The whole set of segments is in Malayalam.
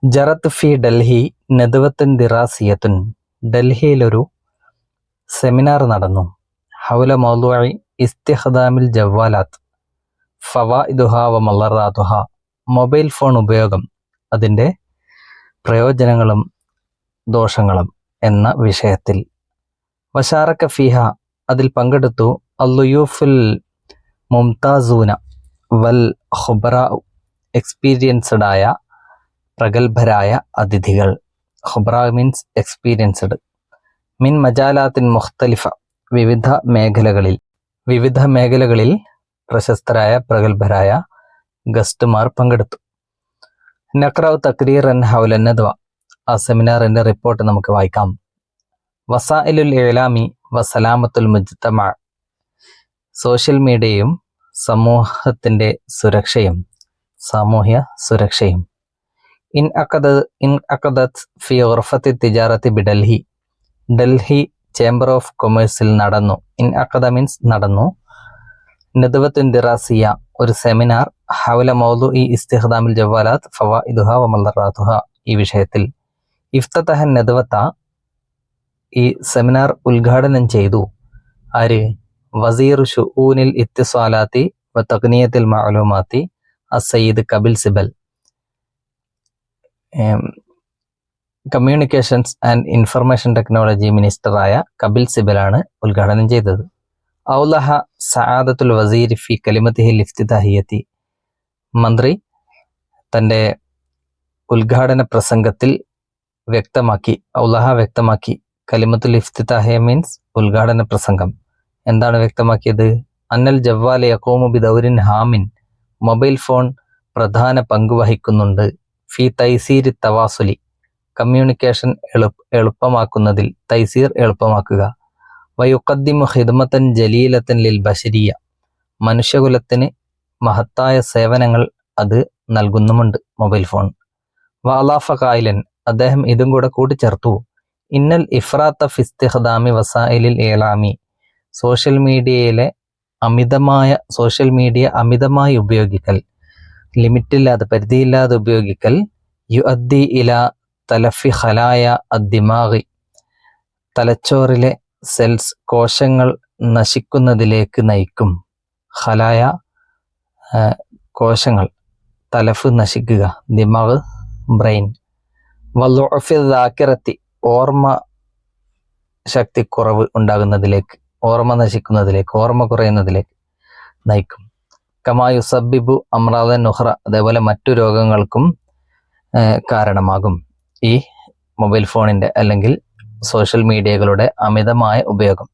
ജറത്ത് ഫി ഡൽഹി നദ്വത്തുൻ ദിറാസിയത്തുൻ. ഡൽഹിയിലൊരു സെമിനാർ നടന്നു. ഹൗല മൗദൂഇ ഇസ്തിഖ്ദാമിൽ ജവാലാത്ത് ഫവായിദുഹ വ മളറാതുഹ. മൊബൈൽ ഫോൺ ഉപയോഗം, അതിൻ്റെ പ്രയോജനങ്ങളും ദോഷങ്ങളും എന്ന വിഷയത്തിൽ. വശാറക ഫിഹ, അതിൽ പങ്കെടുത്തു അല്ലുയൂഫുൽ മുംതാസൂന വൽ ഖുബറാ, എക്സ്പീരിയൻസ്ഡ് ആയ പ്രഗത്ഭരായ അതിഥികൾ. ഖുബ്ര മീൻസ് എക്സ്പീരിയൻസ്ഡ്. മിൻ മജാലാത്തിൻ മുഖ്തലിഫ, വിവിധ മേഖലകളിൽ പ്രശസ്തരായ പ്രഗത്ഭരായ ഗസ്റ്റുമാർ പങ്കെടുത്തു. നഖ്റഉ തഖ്രീറൻ ഹൗല നദ്വ, ആ സെമിനാറിൻ്റെ റിപ്പോർട്ട് നമുക്ക് വായിക്കാം. വസായിലുൽ ഇഅ്ലാമി വസലാമത്തുൽ മുജ്തമഅ, സോഷ്യൽ മീഡിയയും സമൂഹത്തിൻ്റെ സുരക്ഷയും, സാമൂഹ്യ സുരക്ഷയും. ഇൻ അഖദത് ഫി ഗുർഫത്തി തിജാറത്തി ബിഡൽഹി, ഡൽഹി ചേംബർ ഓഫ് കൊമേഴ്സിൽ നടന്നു. ഇൻ അഖദ മീൻസ് നടന്നു. നദ്വത്തുൻ ദിറാസിയ, ഒരു സെമിനാർ. ഹൗല മൗദൂഇ ഇസ്തിഖ്ദാമിൽ ജവാലാത്ത് ഫവായിദുഹ വ മളറാതുഹ, ഈ വിഷയത്തിൽ. ഇഫ്തതഹ നദ്വത, ഈ സെമിനാർ ഉദ്ഘാടനം ചെയ്തു ആര്? വസീർ ശുഊനിൽ ഇത്തിസാലാത്തി വ തഖ്നിയത്തിൽ മഅലൂമാത്തി അസ്സയ്യിദ് Kapil Sibal. Communications and information technology മിനിസ്റ്ററായ കപിൽ സിബലാണ് ഉദ്ഘാടനം ചെയ്തത്. ഔലഹ സആദത്തുൽ വസീർ ഫി കലിമത്തിഹിൽ ഇഫ്തിതാഹിയത്തി, മന്ത്രി തൻ്റെ ഉദ്ഘാടന പ്രസംഗത്തിൽ വ്യക്തമാക്കി, വ്യക്തമാക്കി. കലിമത്തുൽ ഇഫ്തിതാഹിയ മീൻസ് ഉദ്ഘാടന പ്രസംഗം. എന്താണ് വ്യക്തമാക്കിയത്? അന്നൽ ജവ്വാല യഖൂമു ബിദൗരിൻ ഹാമിൻ, മൊബൈൽ ഫോൺ പ്രധാന പങ്ക് വഹിക്കുന്നുണ്ട്. ഫി തൈസീരി തവാസുലി, കമ്മ്യൂണിക്കേഷൻ എളുപ്പമാക്കുന്നതിൽ. തൈസീർ എളുപ്പമാക്കുക. വയുഖദ്ദിമു ഖിദ്മത്തൻ ജലീലത്തൻ ലിൽ ബശരിയ, മനുഷ്യകുലത്തിന് മഹത്തായ സേവനങ്ങൾ അത് നൽകുന്നുമുണ്ട് മൊബൈൽ ഫോൺ. വഅലാഫ ഖായിലൻ, അദ്ദേഹം ഇതും കൂടെ കൂട്ടിച്ചേർത്തു. ഇന്നൽ ഇഫ്രാത്ത ഫി ഇസ്തിഖ്ദാമി വസായിലിൽ ഇഅ്ലാമി, സോഷ്യൽ മീഡിയ അമിതമായി ഉപയോഗിക്കൽ, ലിമിറ്റില്ലാതെ പരിധിയില്ലാതെ ഉപയോഗിക്കൽ. യുഅദ്ദി ഇല തലഫി ഖലായ അദ്ദിമാഗി, തലച്ചോറിലെ സെൽസ്, കോശങ്ങൾ നശിക്കുന്നതിലേക്ക് നയിക്കും. ഖലായ കോശങ്ങൾ, തലഫ് നശിക്കുക, ദിമാഗ് ബ്രെയിൻ. വളുഅഫി ദാക്കിറത്തി, ഓർമ്മ ശക്തി കുറവ് ഉണ്ടാകുന്നതിലേക്ക്, ഓർമ്മ നശിക്കുന്നതിലേക്ക്, ഓർമ്മ കുറയുന്നതിലേക്ക് നയിക്കും. കമായുസബ്ബിബു അമ്രാദൻ നുഹ്റ, അതേപോലെ മറ്റു രോഗങ്ങൾക്കും കാരണമാകും ഈ മൊബൈൽ ഫോണിൻ്റെ അല്ലെങ്കിൽ സോഷ്യൽ മീഡിയകളുടെ അമിതമായ ഉപയോഗം.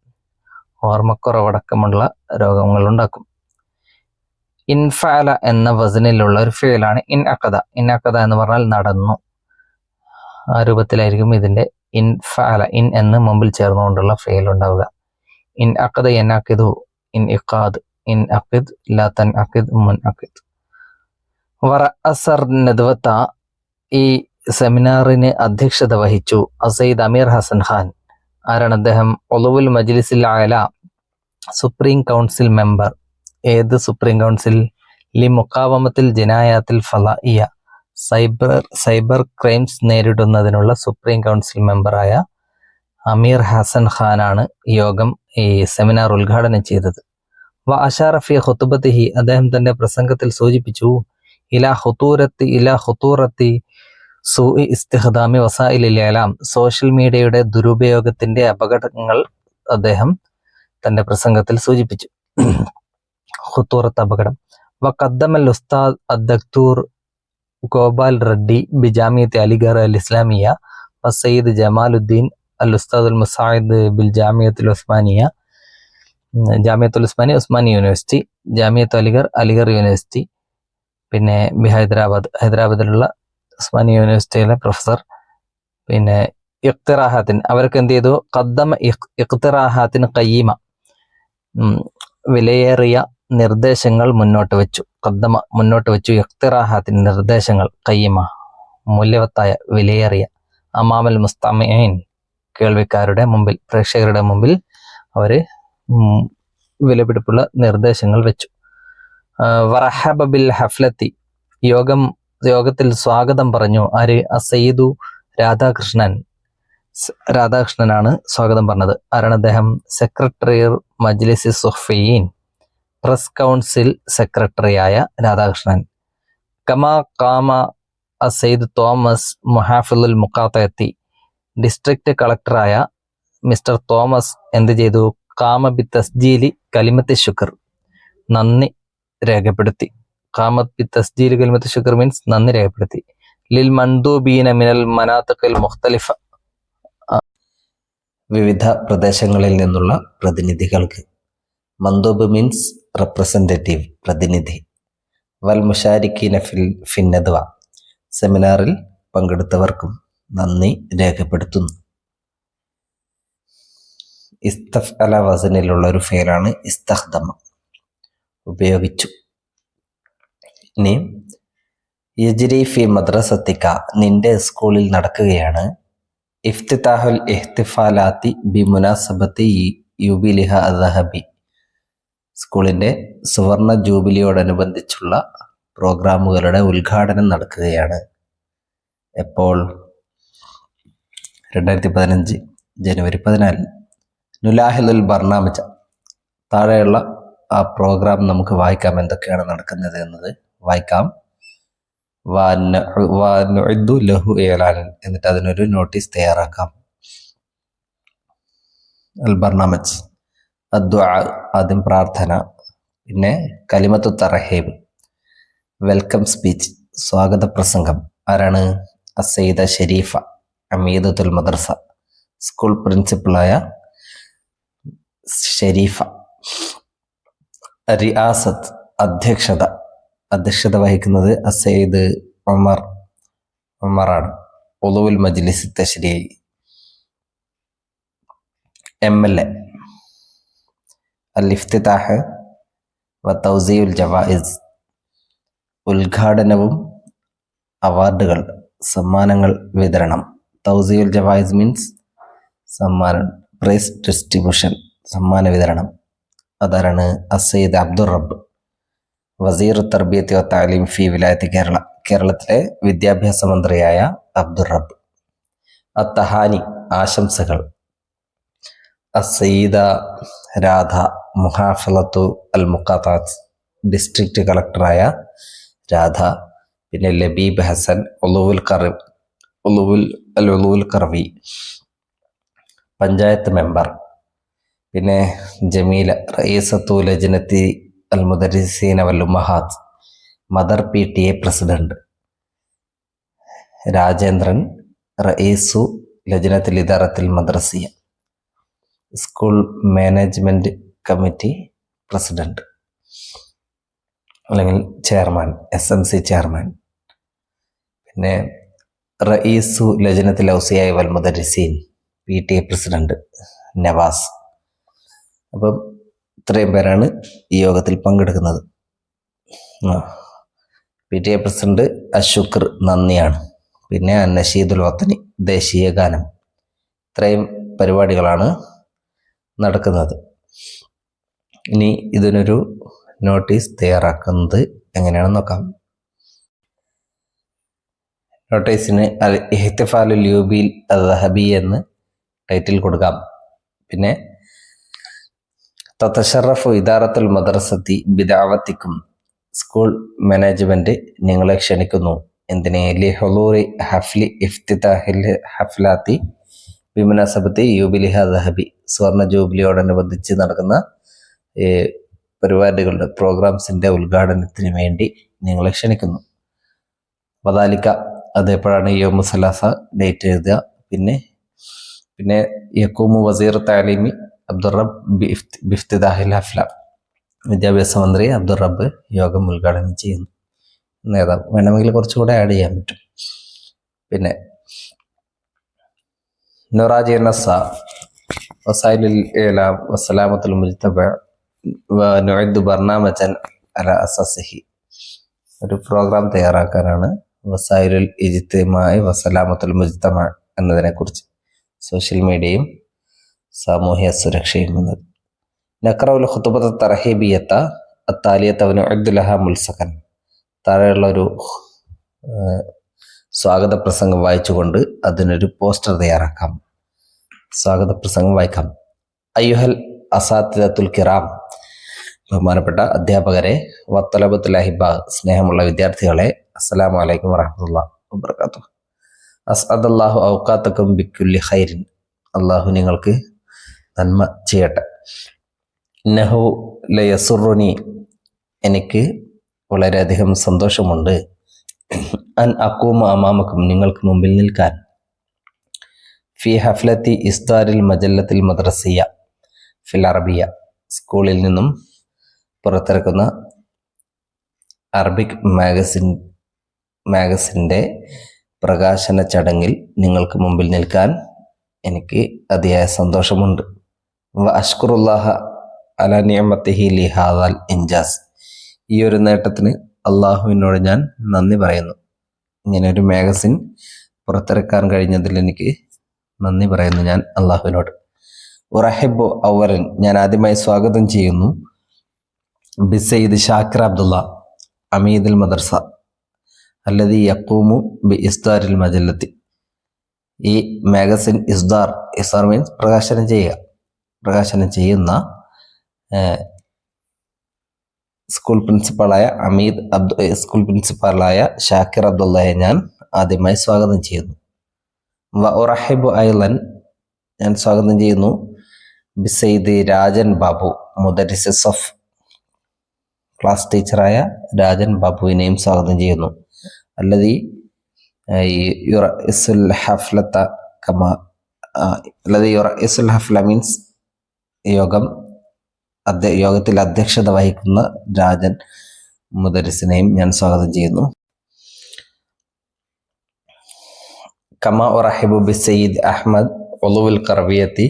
ഓർമ്മക്കുറവടക്കമുള്ള രോഗങ്ങളുണ്ടാക്കും. ഇൻഫഅല എന്ന വസനിലുള്ള ഒരു ഫിഅലാണ് ഇൻ അഖദ. ഇൻ അഖദ എന്ന് പറഞ്ഞാൽ നടന്നു, ആ രൂപത്തിലായിരിക്കും ഇതിൻ്റെ ഇൻഫഅല, ഇൻ എന്ന് മുമ്പിൽ ചേർന്നുകൊണ്ടുള്ള ഫിഅൽ ഉണ്ടാവുക. ഇൻ അഖദ യൻഅഖിദു, ഇൻ ഇഖാദ്, ഇൻ അഖിദ് ലാ തൻഅഖിദ് മുൻഅഖിദ്. വറഅസർ നദ്വത, ഈ സെമിനാറിന് അധ്യക്ഷത വഹിച്ചു സയ്യിദ് അമീർ ഹസൻ ഖാൻ. ആരാണ് അദ്ദേഹം? ഉളുവുൽ മജ്ലിസിൽ അഅല, സുപ്രീം കൗൺസിൽ മെമ്പർ. ഏത് സുപ്രീം കൗൺസിൽ? ലി മുഖാവമത്തിൽ ജിനായാത്തിൽ ഫളാഇയ, സൈബർ ക്രൈംസ് നേരിടുന്നതിനുള്ള സുപ്രീം കൗൺസിൽ മെമ്പറായ അമീർ ഹസൻ ഖാനാണ് ഈ സെമിനാർ ഉദ്ഘാടനം ചെയ്തത്. വ അശാറ ഫി ഖുതുബത്തിഹി, അദ്ദേഹം തന്റെ പ്രസംഗത്തിൽ സൂചിപ്പിച്ചു ഇലാ ഖുതൂറത്തി സൂഇ ഇസ്തിഖ്ദാമി വസായിലിൽ ഇഅ്ലാം, സോഷ്യൽ മീഡിയയുടെ ദുരുപയോഗത്തിന്റെ അപകടങ്ങൾ അദ്ദേഹം തന്റെ പ്രസംഗത്തിൽ സൂചിപ്പിച്ചു. ഖുതൂറത്ത്, അപകടം. വ ഖദ്ദമൽ ഉസ്താദ് അദ്ദക്തൂർ ഗോപാൽ റെഡ്ഡി ബി ജാമിയത്ത് അലിഗർ അൽ ഇസ്ലാമിയ വ സയ്യിദ് ജമാലുദ്ദീൻ അൽ ഉസ്താദ് അൽ മുസാഇദ് bill Jamiathul Osmania, Jamiathul Osmania Usmani university, Jamiat Aligarh university, പിന്നെ ഹൈദരാബാദിലുള്ള ഉസ്മാനി യൂണിവേഴ്സിറ്റിയിലെ പ്രൊഫസർ. പിന്നെ ഇഖ്തിറാഹാത്തിൻ, അവർക്ക് എന്ത് ചെയ്തു? ഖദ്ദമ ഇഖ്തിറാഹാത്തിൻ ഖയ്യിമ, വിലയേറിയ നിർദ്ദേശങ്ങൾ മുന്നോട്ട് വെച്ചു. മുന്നോട്ട് വെച്ചു. ഇഖ്തിറാഹാത്തിൻ, നിർദ്ദേശങ്ങൾ. ഖയ്യിമ, മൂല്യവത്തായ, വിലയേറിയ. അമാമൽ മുസ്തമിഈൻ, കേൾവിക്കാരുടെ മുമ്പിൽ, പ്രേക്ഷകരുടെ മുമ്പിൽ അവർ വിലപിടിപ്പുള്ള നിർദ്ദേശങ്ങൾ വെച്ചു. വറഹബ ബിൽ ഹഫ്ലത്തി, യോഗം യോഗത്തിൽ സ്വാഗതം പറഞ്ഞു. ആര്? അസയ്യിദു രാധാകൃഷ്ണനാണ് സ്വാഗതം പറഞ്ഞത്. ആരാണ് അദ്ദേഹം? സെക്രട്ടറി മജ്ലിസി സുഹ്ഫിയീൻ, പ്രസ് കൗൺസിൽ സെക്രട്ടറിയായ രാധാകൃഷ്ണൻ. കമാ കാമ അസയ്യിദ് തോമസ് മുഹാഫിളുൽ മുഖാത്തയത്തി, ഡിസ്ട്രിക്ട് കളക്ടറായ മിസ്റ്റർ തോമസ് എന്ത് ചെയ്തു? കാമ ബി തസ്ജീലി കലിമത്തി ശുക്ർ, നന്ദി രേഖപ്പെടുത്തി. കാമത്ത് ബി തസ്ജീലി കലിമത്തി ശുക്ർ മീൻസ് നന്ദി രേഖപ്പെടുത്തി. ലിൽ മൻദൂബീന മിനൽ മനാത്തിഖിൽ മുഖ്തലിഫ, വിവിധ പ്രദേശങ്ങളിൽ നിന്നുള്ള പ്രതിനിധികൾക്ക്. മന്ദൂബ് മീൻസ് റെപ്രസെൻറ്റേറ്റീവ്, പ്രതിനിധി. വൽ മുഷാരിക്കീന ഫിന്നദ്വ, സെമിനാറിൽ പങ്കെടുത്തവർക്കും നന്ദി രേഖപ്പെടുത്തുന്നു. ഇസ്തഫ്അല വസനിലുള്ള ഒരു ഫേലാണ് ഇസ്തഖ്ദമ, ഉപയോഗിച്ചു. ഇനി യജ്രി ഫി മദ്രസത്തിക, നിന്റെ സ്കൂളിൽ നടക്കുകയാണ്. ഇഫ്തിതാഹുൽ ഇഹ്തിഫാലാത്തി ബി മുനാസബത്തി യുബിലിഹ അദ്ഹബി, സ്കൂളിൻ്റെ സുവർണ ജൂബിലിയോടനുബന്ധിച്ചുള്ള പ്രോഗ്രാമുകളുടെ ഉദ്ഘാടനം നടക്കുകയാണ്. എപ്പോൾ? 2015 ജനുവരി 14. നുലാഹിലുൽ ബർനാമജ, താഴെയുള്ള ആ പ്രോഗ്രാം നമുക്ക് വായിക്കാം, എന്തൊക്കെയാണ് നടക്കുന്നത് എന്നത് വായിക്കാം. ലഹു ഏലാനൻ, എന്നിട്ട് അതിനൊരു നോട്ടീസ് തയ്യാറാക്കാം. അൽ ബർനാമജ്, അദ്ദുആ, ആദ്യം പ്രാർത്ഥന, പിന്നെ കലിമത്തു തർഹീബ്, വെൽക്കം സ്പീച്ച്, സ്വാഗത പ്രസംഗം. ആരാണ്? അസയ്യിദ ഷരീഫ അമീദത്തുൽ മദ്രസ, സ്കൂൾ പ്രിൻസിപ്പളായ ഷരീഫ. റിയാസത്ത്, അധ്യക്ഷത വഹിക്കുന്നത് അസയ്യിദ് ഉമറാണ്. ഉളുവുൽ മജ്ലിസ് തശ്രീഇ, MLA. അൽ ഇഫ്തിതാഹ് വ തൗസിഉൽ ജവായിസ്, ഉദ്ഘാടനവും അവാർഡുകൾ, സമ്മാനങ്ങൾ വിതരണം. തൗസിഉൽ ജവായിസ് മീൻസ് സമ്മാനം, പ്രൈസ് ഡിസ്ട്രിബ്യൂഷൻ, സമ്മാന വിതരണം. അതാരാണ്? അസയ്യിദ് അബ്ദുർ റബ്ബ്, വസീർ തർബിയത്തി വ തഅലീം ഫി വിലായത്തി കേരള, കേരളത്തിലെ വിദ്യാഭ്യാസ മന്ത്രിയായ അബ്ദുർ റബ്ബ്. അത്തഹാനി, ആശംസകൾ. അസയ്യിദ രാധ മുഹാഫലത്തു അൽ മുഖാത്താത്ത്, ഡിസ്ട്രിക്ട് കളക്ടറായ രാധ. പിന്നെ ലബീബ് ഹസൻ ഉളുവുൽ കർവി, പഞ്ചായത്ത് മെമ്പർ. പിന്നെ ജമീല റയീസത്തു ലജ്നത്തി അൽ മുദരിസീന വൽ ഉമ്മഹാത്ത്, മദർ PTA പ്രസിഡന്റ്. രാജേന്ദ്രൻ റയീസു ലജ്നത്തിൽ ഇദാറത്തിൽ മദ്രസിയ, സ്കൂൾ മാനേജ്മെന്റ് കമ്മിറ്റി പ്രസിഡന്റ് അല്ലെങ്കിൽ ചെയർമാൻ, SMC ചെയർമാൻ. പിന്നെ റയീസു ലജ്നത്തിൽ ഔസിയായി വൽ മുദരിസീൻ, PTA പ്രസിഡന്റ് നവാസ്. അപ്പം ഇത്രയും പേരാണ് ഈ യോഗത്തിൽ പങ്കെടുക്കുന്നത്. PTA പ്രസിഡന്റ് അശുക്ർ, നന്ദിയാണ്. പിന്നെ നഷീദുൽ വത്തനി, ദേശീയ ഗാനം. ഇത്രയും പരിപാടികളാണ് നടക്കുന്നത്. ഇനി ഇതിനൊരു നോട്ടീസ് തയ്യാറാക്കുന്നത് എങ്ങനെയാണെന്ന് നോക്കാം. നോട്ടീസിന് അൽ ഇഹ്തിഫാലുൽ യൂബിൽ അദ്ഹബി എന്ന് ടൈറ്റിൽ കൊടുക്കാം. പിന്നെ തതശറഫു ഇദാറത്തുൽ മദ്രസത്തി ബിദഅവത്തിക്കും, സ്കൂൾ മാനേജ്മെന്റ് നിങ്ങളെ ക്ഷണിക്കുന്നു. എന്തിനെ? ലിഹുളൂറി ഹഫ്ലി ഇഫ്തിതാഹിൽ ഹഫ്ലാത്തി ബിമുനാസബത്തി യൂബിലിഹ അദ്ഹബി, സുവർണ ജൂബിലിയോടനുബന്ധിച്ച് നടക്കുന്ന പരിപാടികളുടെ പ്രോഗ്രാംസിന്റെ ഉദ്ഘാടനത്തിന് വേണ്ടി നിങ്ങളെ ക്ഷണിക്കുന്നു. വദാലിക, അതെപ്പോഴാണ്? യൗമു സലാസ, ഡേറ്റ് എഴുതുക. പിന്നെ യഖൂമു വസീർ തഅലീമി അബ്ദുർ റബ്ബ് ബിഫ്തിദാഹിൽ ഹഫ്ല, വിദ്യാഭ്യാസ മന്ത്രി അബ്ദുർ റബ്ബ് യോഗം ഉദ്ഘാടനം ചെയ്യുന്നു. നേതാവ് വേണമെങ്കിൽ കുറച്ചുകൂടെ ആഡ് ചെയ്യാൻ പറ്റും. പിന്നെ നുറാജി നസ വസൈലുൽ ഇലാം വസലാമത്തുൽ മുജ്തബ വ നുഇദ്ദു ബർനാമജൻ അല അസസിഹി, ഒരു പ്രോഗ്രാം തയ്യാറാക്കാനാണ് വസൈലുൽ ഇജ്തിമാഇ വസലാമത്തുൽ മുജ്തമ എന്നതിനെക്കുറിച്ച്, സോഷ്യൽ മീഡിയയും സാമൂഹ്യ സുരക്ഷയും എന്നത്. നഖറഉൽ ഖുതുബത തർഹീബിയത്ത അത്താലിയത വ നുഇദ്ദു ലഹ മുൽസഖൻ, താഴെയുള്ള ഒരു സ്വാഗത പ്രസംഗം വായിച്ചുകൊണ്ട് അതിനൊരു പോസ്റ്റർ തയ്യാറാക്കാം. സ്വാഗത പ്രസംഗം വായിക്കാം. അയ്യുഹൽ അസാത്തിദത്തുൽ കിറാം, ബഹുമാനപ്പെട്ട അധ്യാപകരെ, വത്തലബത്തുൽ അഹിബ, സ്നേഹമുള്ള വിദ്യാർത്ഥികളെ, അസ്സലാമു അലൈക്കും വറഹ്മത്തുള്ളാഹി വബറകാതുഹു. അസ്അദല്ലാഹു ഔഖാതക്കും ബിക്കുല്ലി ഖൈരിൻ, അള്ളാഹു നിങ്ങൾക്ക് നന്മ ചെയ്യട്ടെ. ഇന്നഹു ലയസുറുനി, എനിക്ക് വളരെയധികം സന്തോഷമുണ്ട്. അൻ അഖൂമ അമാമക്കും, നിങ്ങൾക്ക് മുമ്പിൽ നിൽക്കാൻ. ഫി ഹഫ്ലത്തി ഇസ്താരിൽ മജല്ലത്തിൽ മദ്രസിയ ഫിൽ അറബിയ, സ്കൂളിൽ നിന്നും പുറത്തിറക്കുന്ന അറബിക് മാഗസിൻ്റെ പ്രകാശന ചടങ്ങിൽ നിങ്ങൾക്ക് മുമ്പിൽ നിൽക്കാൻ എനിക്ക് അതിയായ സന്തോഷമുണ്ട്. വ അഷ്കുറുല്ലാഹ അല നിഅമത്തിഹി ലി ഹാദൽ ഇൻജാസ്, ഈ ഒരു നേട്ടത്തിന് അള്ളാഹുവിനോട് ഞാൻ നന്ദി പറയുന്നു. ഇങ്ങനെ ഒരു മാഗസിൻ പുറത്തിറക്കാൻ കഴിഞ്ഞതിൽ എനിക്ക് നന്ദി പറയുന്നു ഞാൻ അള്ളാഹുവിനോട്. ഉറഹിബു അവലൻ, ഞാൻ ആദ്യമായി സ്വാഗതം ചെയ്യുന്നു ബി സയ്യിദ് ഷാക്കിർ അബ്ദുള്ള, അമീദുൽ മദ്രസ അല്ലദീ യഖൂമു ബി ഇസ്താരിൽ മജല്ലത്തി, ഈ മാഗസിൻ ഇസ്താർ മീൻസ് പ്രകാശനം ചെയ്യുന്ന സ്കൂൾ പ്രിൻസിപ്പാളായ ഷാക്കിർ അബ്ദുള്ളയെ ഞാൻ ആദ്യമായി സ്വാഗതം ചെയ്യുന്നു. വ ഉറഹിബു ഐലൻ, ഞാൻ സ്വാഗതം ചെയ്യുന്നു ബി സയ്യിദ് രാജൻ ബാബു, മുദരിസ് സഫ്, ക്ലാസ് ടീച്ചറായ രാജൻ ബാബുവിനെയും സ്വാഗതം ചെയ്യുന്നു. അല്ലദീ യുറഇസുൽ ഹഫ്ലത കമാ, അല്ലദീ യുറഇസുൽ ഹഫ്ല മീൻസ് യോഗത്തിൽ അധ്യക്ഷത വഹിക്കുന്ന രാജൻ മുദരിസിനെയും ഞാൻ സ്വാഗതം ചെയ്യുന്നു. കമാ ഉറഹിബു ബി സയ്യിദ് അഹ്മദ് ഉളുവുൽ ഖറവിയത്തി,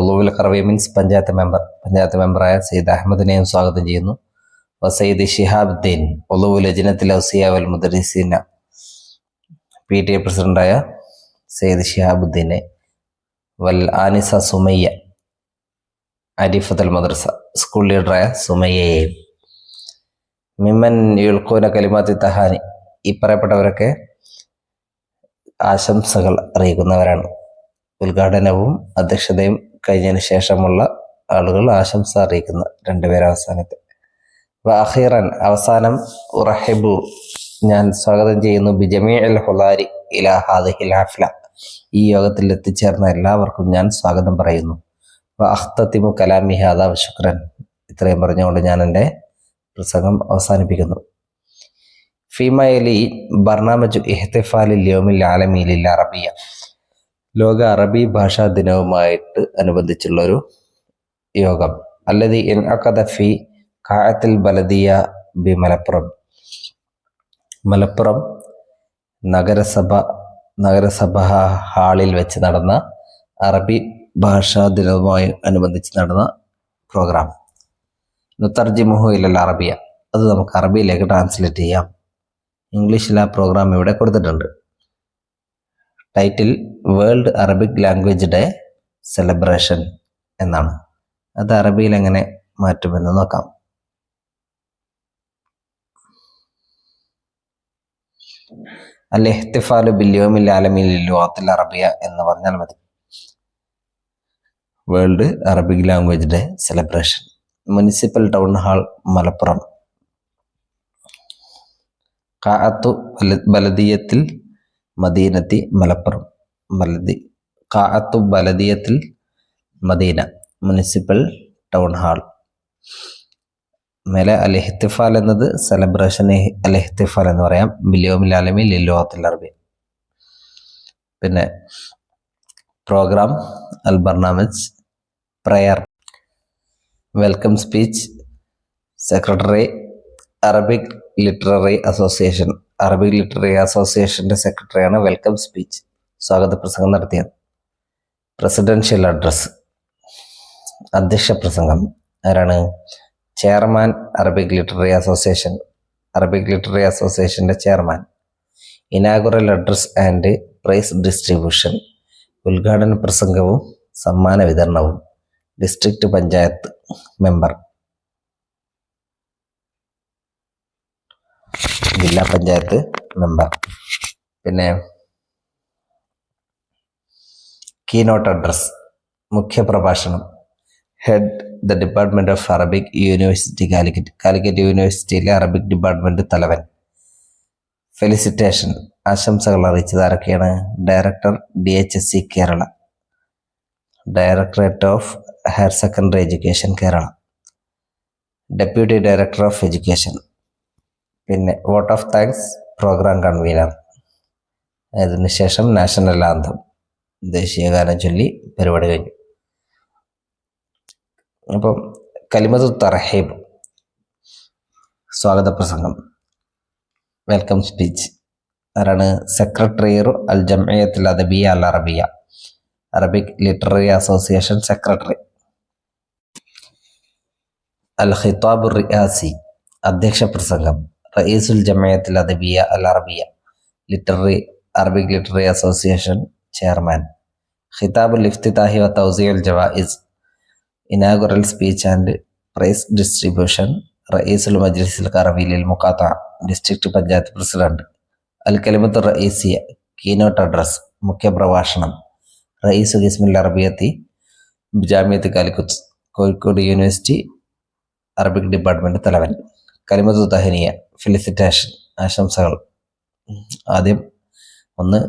ഉളുവുൽ ഖറവിയ മീൻസ് പഞ്ചായത്ത് മെമ്പറായ സയ്യിദ് അഹമ്മദിനെയും സ്വാഗതം ചെയ്യുന്നു. വ സയ്യിദ് ഷിഹാബുദ്ദീൻ ഉളുവുൽ ലജ്നത്തുൽ ഔസിയ വൽ മുദരിസീന, PTA പ്രസിഡന്റായ സയ്യിദ് ഷിഹാബുദ്ദീനെ. വൽ ആനിസ സുമയ്യ അരിഫത്തുൽ മദ്രസ, സ്കൂൾ ലീഡറായ സുമയ്യയെയും. മിമ്മൻ യുൽഖൂന കലിമാത്തി തഹാനി, ഈ പറയപ്പെട്ടവരൊക്കെ ആശംസകൾ അറിയിക്കുന്നവരാണ്. ഉദ്ഘാടനവും അധ്യക്ഷതയും കഴിഞ്ഞതിന് ശേഷമുള്ള ആളുകൾ ആശംസ അറിയിക്കുന്ന രണ്ടുപേർ അവസാനത്തെ. വ അഖീറൻ, അവസാനം ഉറഹിബു, ഞാൻ സ്വാഗതം ചെയ്യുന്നു ബി ജമീഉൽ ഹുളാരി ഇലാ ഹാദിഹിൽ ഹഫ്ല, ഈ യോഗത്തിൽ എത്തിച്ചേർന്ന എല്ലാവർക്കും ഞാൻ സ്വാഗതം പറയുന്നു. വ അഖ്തതിമു കലാമി ഹാദാ വ ശുക്രൻ, ഇത്രയും പറഞ്ഞുകൊണ്ട് ഞാൻ എൻ്റെ പ്രസംഗം അവസാനിപ്പിക്കുന്നു. ഫീമയലി ബർനാമജു ഇഹ്തിഫാലിൽ യൗമിൽ ആലമി ലിൽ അറബിയ, ലോക അറബി ഭാഷാ ദിനവുമായിട്ട് അനുബന്ധിച്ചുള്ളൊരു യോഗം. അല്ലദീ ഇൻഅഖദ ഫി ഖാഅത്തിൽ ബലദിയ ബി മലപ്പുറം നഗരസഭ ഹാളിൽ വെച്ച് നടന്ന അറബി ഭാഷാ ദിനവുമായി അനുബന്ധിച്ച് നടന്ന പ്രോഗ്രാം. നുതർജിമുഹു ഇലൽ അറബിയ, അത് നമുക്ക് അറബിയിലേക്ക് ട്രാൻസ്ലേറ്റ് ചെയ്യാം. ഇംഗ്ലീഷിൽ ആ പ്രോഗ്രാം ഇവിടെ കൊടുത്തിട്ടുണ്ട്. Title world Arabic language day celebration എന്നാണ്. അത് അറബിയിൽ എങ്ങനെ മാറ്റുമെന്ന് നോക്കാം. അൽ ഇഹ്തിഫാലു ബിൽ യൗമിൽ ആലമി ലിൽ ലുഗത്തിൽ അറബിയ എന്ന് പറഞ്ഞാൽ മതി. World Arabic language day celebration. Municipal town hall Malappuram. ഖാഅത്തു ബലദിയത്തിൽ മദീനത്തി മലപ്പുറം, ഖാഅത്തു ബലദിയത്തിൽ മദീന, മുനിസിപ്പൽ ടൗൺ ഹാൾ. മേലെ അൽ ഇഹ്തിഫാൽ എന്നത് സെലിബ്രേഷൻ, അൽ ഇഹ്തിഫാൽ എന്ന് പറയാം. ബിൽ യൗമിൽ ആലമി ലിൽ ലുഗത്തിൽ അറബിയ. പിന്നെ പ്രോഗ്രാം, അൽ ബർനാമജ്, prayer, welcome speech, secretary, Arabic literary association, Arabic literary അസോസിയേഷൻ്റെ സെക്രട്ടറിയാണ് വെൽക്കം സ്പീച്ച്, സ്വാഗത പ്രസംഗം നടത്തിയത്. പ്രസിഡൻഷ്യൽ അഡ്രസ്, അധ്യക്ഷ പ്രസംഗം ആരാണ്? ചെയർമാൻ അറബിക് ലിറ്റററി അസോസിയേഷൻ്റെ chairman. Inaugural address and prize distribution, ഉദ്ഘാടന പ്രസംഗവും സമ്മാന വിതരണവും. ഡിസ്ട്രിക്ട് പഞ്ചായത്ത് മെമ്പർ, ജില്ലാ പഞ്ചായത്ത് മെമ്പർ. പിന്നെ കീനോട്ട് അഡ്രസ്, മുഖ്യ പ്രഭാഷണം. Head the department of Arabic, university Calicut, Calicut യൂണിവേഴ്സിറ്റിയിലെ അറബിക് ഡിപ്പാർട്ട്മെന്റ് തലവൻ. ഫെലിസിറ്റേഷൻ, ആശംസകൾ അറിയിച്ചത് ആരൊക്കെയാണ്? Director DHSC Kerala, directorate of higher secondary education Kerala, deputy director of education. പിന്നെ vote of thanks programme convener. അതിനുശേഷം നാഷണൽ ആന്തം, ദേശീയഗാനം ചൊല്ലി പരിപാടി കഴിഞ്ഞു. അപ്പം കലിമത്തു തർഹീബ്, സ്വാഗത പ്രസംഗം, വെൽക്കം സ്പീച്ച്. ആരാണ്? സെക്രട്ടറി അൽ ജംഇയ്യത്തുൽ അദബിയ്യ അൽ അറബിയ, അറബിക് ലിറ്റററി അസോസിയേഷൻ സെക്രട്ടറി. അൽ ഖിതാബുർ റിയാസി, അധ്യക്ഷ പ്രസംഗം, റയീസുൽ ജംഇയ്യത്തുൽ അദബിയ്യ അൽ അറബിയ, അറബിക് ലിറ്റററി അസോസിയേഷൻ ചെയർമാൻ. ഖിതാബുൽ ഇഫ്തിതാഹി വ തൗസിഉൽ ജവായിസ്, inaugural speech and prize distribution, റയീസുൽ മജ്ലിസുൽ ഖറവി ലിൽ മുഖാത്തഅ, ഡിസ്ട്രിക്ട് പഞ്ചായത്ത് പ്രസിഡന്റ്. അൽ കലിമത്തു റയീസിയ, കീനോട്ട് അഡ്രസ്, മുഖ്യ പ്രഭാഷണം. റയീസു ഖിസ്മുൽ അറബിയത്തി ജാമിയത്ത് Calicut, Kozhikode university Arabic department തലവൻ. കലിമത്തു തഹനിയ, ഫെലിസിറ്റേഷൻ, ആശംസകൾ. ആദ്യം ഒന്ന്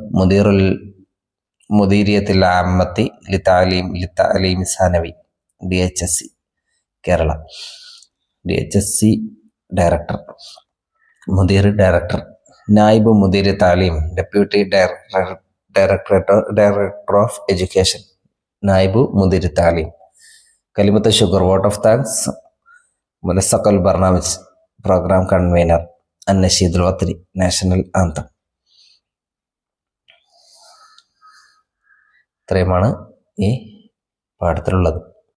മുദീരിയത്തുൽ ആമ്മത്തി ലിതഅലീം സാനവി, DHSC കേരള, DHSC ഡയറക്ടർ, മുദീർ ഡയറക്ടർ. നായിബ് മുദീർ താലീം, ഡെപ്യൂട്ടി ഡയറക്ടർ ഓഫ് എഡ്യൂക്കേഷൻ, നായിബ് മുദീർ താലീം. കലിമത്ത് ഷുക്ർ, വോട്ട് ഓഫ് താങ്ക്സ്, മുനസ്സഖൽ ബർനാമിജ് പ്രോഗ്രാം കൺവീനർ, അന്നഷീദുൽ വത്രി, നാഷണൽ ആന്തം. ഇത്രയുമാണ് ഈ പാഠത്തിലുള്ളത്.